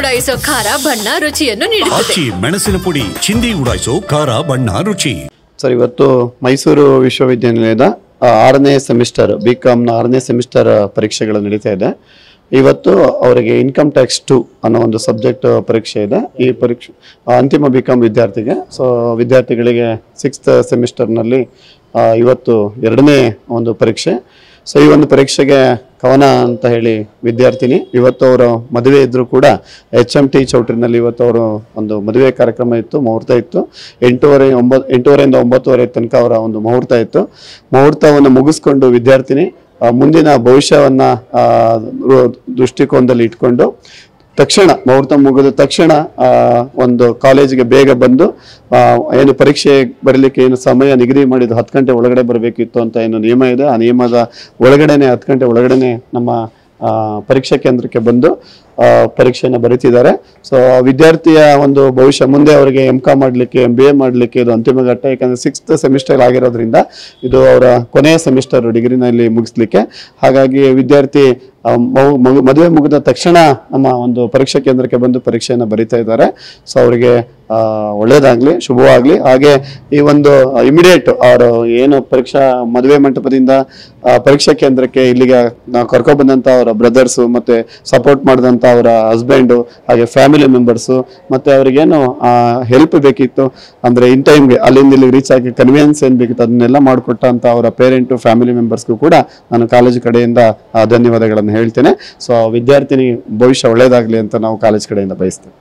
ಉಡಾಯಿಸೋ ಖಾರ ಬಣ್ಣ ರುಚಿಯನ್ನು ನೀಡುತ್ತದೆ. ಮೆಣಸಿನ ಪುಡಿ ಚಿಂದಿ ಉಡಾಯಿಸೋ ಖಾರ ಬಣ್ಣ ರುಚಿ. ಸರ್, ಇವತ್ತು ಮೈಸೂರು ವಿಶ್ವವಿದ್ಯಾನಿಲಯದ 6ನೇ ಸೆಮಿಸ್ಟರ್ ಬಿಕಾಮ್ನ 6ನೇ ಸೆಮಿಸ್ಟರ್ ಪರೀಕ್ಷೆಗಳು ನಡೀತಾ ಇದೆ. ಇವತ್ತು ಅವರಿಗೆ ಇನ್ಕಮ್ ಟ್ಯಾಕ್ಸ್ 2 ಅನ್ನೋ ಒಂದು ಸಬ್ಜೆಕ್ಟ್ ಪರೀಕ್ಷೆ ಇದೆ. ಈ ಪರೀಕ್ಷೆ ಅಂತಿಮ ಬಿಕಾಮ್ ವಿದ್ಯಾರ್ಥಿಗೆ. ಸೊ ವಿದ್ಯಾರ್ಥಿಗಳಿಗೆ 6th ಸೆಮಿಸ್ಟರ್ನಲ್ಲಿ ಇವತ್ತು 2ನೇ ಒಂದು ಪರೀಕ್ಷೆ. ಸೊ ಈ ಒಂದು ಪರೀಕ್ಷೆಗೆ ಕವನ ಅಂತ ಹೇಳಿ ವಿದ್ಯಾರ್ಥಿನಿ ಇವತ್ತು ಅವರು ಮದುವೆ ಇದ್ದರೂ ಕೂಡ HMT ಚೌಟ್ರಿನಲ್ಲಿ ಇವತ್ತು ಅವರು ಒಂದು ಮದುವೆ ಕಾರ್ಯಕ್ರಮ ಇತ್ತು, ಮುಹೂರ್ತ ಇತ್ತು. 8:30ರಿಂದ 9:30 ತನಕ ಅವರ ಒಂದು ಮುಹೂರ್ತ ಇತ್ತು. ಮುಹೂರ್ತವನ್ನು ಮುಗಿಸ್ಕೊಂಡು ವಿದ್ಯಾರ್ಥಿನಿ ಮುಂದಿನ ಭವಿಷ್ಯವನ್ನ ದೃಷ್ಟಿಕೋನದಲ್ಲಿ ಇಟ್ಕೊಂಡು ತಕ್ಷಣ ಮುಹೂರ್ತ ಮುಗಿದ ತಕ್ಷಣ ಒಂದು ಕಾಲೇಜಿಗೆ ಬೇಗ ಬಂದು ಏನು ಪರೀಕ್ಷೆ ಬರಲಿಕ್ಕೆ ಏನು ಸಮಯ ನಿಗದಿ ಮಾಡಿದ್ದು 10 ಗಂಟೆ ಒಳಗಡೆ ಬರಬೇಕಿತ್ತು ಅಂತ ಏನು ನಿಯಮ ಇದೆ, ಆ ನಿಯಮದ ಒಳಗಡೆನೆ 10 ಗಂಟೆ ಒಳಗಡೆನೆ ನಮ್ಮ ಪರೀಕ್ಷಾ ಕೇಂದ್ರಕ್ಕೆ ಬಂದು ಪರೀಕ್ಷೆಯನ್ನು ಬರೀತಿದ್ದಾರೆ. ಸೊ ವಿದ್ಯಾರ್ಥಿಯ ಒಂದು ಭವಿಷ್ಯ ಮುಂದೆ ಅವರಿಗೆ MCOM ಮಾಡಲಿಕ್ಕೆ MBA ಮಾಡಲಿಕ್ಕೆ ಇದು ಅಂತಿಮ ಘಟ್ಟ. ಯಾಕಂದರೆ 6th ಸೆಮಿಸ್ಟರ್ ಆಗಿರೋದ್ರಿಂದ ಇದು ಅವರ ಕೊನೆಯ ಸೆಮಿಸ್ಟರ್ ಡಿಗ್ರಿನಲ್ಲಿ ಮುಗಿಸ್ಲಿಕ್ಕೆ. ಹಾಗಾಗಿ ವಿದ್ಯಾರ್ಥಿ ಮದುವೆ ಮುಗಿದ ತಕ್ಷಣ ನಮ್ಮ ಒಂದು ಪರೀಕ್ಷಾ ಕೇಂದ್ರಕ್ಕೆ ಬಂದು ಪರೀಕ್ಷೆಯನ್ನು ಬರೀತಾ ಇದ್ದಾರೆ. ಸೊ ಅವರಿಗೆ ಒಳ್ಳೇದಾಗಲಿ, ಶುಭವಾಗಲಿ. ಹಾಗೆ ಈ ಒಂದು ಇಮಿಡಿಯೇಟ್ ಅವರು ಏನು ಪರೀಕ್ಷಾ ಮದುವೆ ಮಂಟಪದಿಂದ ಪರೀಕ್ಷಾ ಕೇಂದ್ರಕ್ಕೆ ಇಲ್ಲಿಗೆ ಕರ್ಕೊಬಂದಂಥ ಅವರ ಬ್ರದರ್ಸು ಮತ್ತು ಸಪೋರ್ಟ್ ಮಾಡಿದಂಥ ಅವರ ಹಸ್ಬೆಂಡು, ಹಾಗೆ ಫ್ಯಾಮಿಲಿ ಮೆಂಬರ್ಸು, ಮತ್ತು ಅವ್ರಿಗೇನು ಹೆಲ್ಪ್ ಬೇಕಿತ್ತು ಅಂದರೆ ಇನ್ ಟೈಮ್ಗೆ ಅಲ್ಲಿಂದ ಇಲ್ಲಿಗೆ ರೀಚ್ ಆಗಿ ಕನ್ವೀನಿಯನ್ಸ್ ಏನು ಬೇಕಿತ್ತು ಅದನ್ನೆಲ್ಲ ಮಾಡಿಕೊಟ್ಟಂಥ ಅವರ ಪೇರೆಂಟು, ಫ್ಯಾಮಿಲಿ ಮೆಂಬರ್ಸ್ಗೂ ಕೂಡ ನಾನು ಕಾಲೇಜ್ ಕಡೆಯಿಂದ ಧನ್ಯವಾದಗಳನ್ನು ಹೇಳ್ತೇನೆ. ಸೊ ವಿದ್ಯಾರ್ಥಿನಿ ಭವಿಷ್ಯ ಒಳ್ಳೆಯದಾಗಲಿ ಅಂತ ನಾವು ಕಾಲೇಜ್ ಕಡೆಯಿಂದ ಬಯಸ್ತೇವೆ.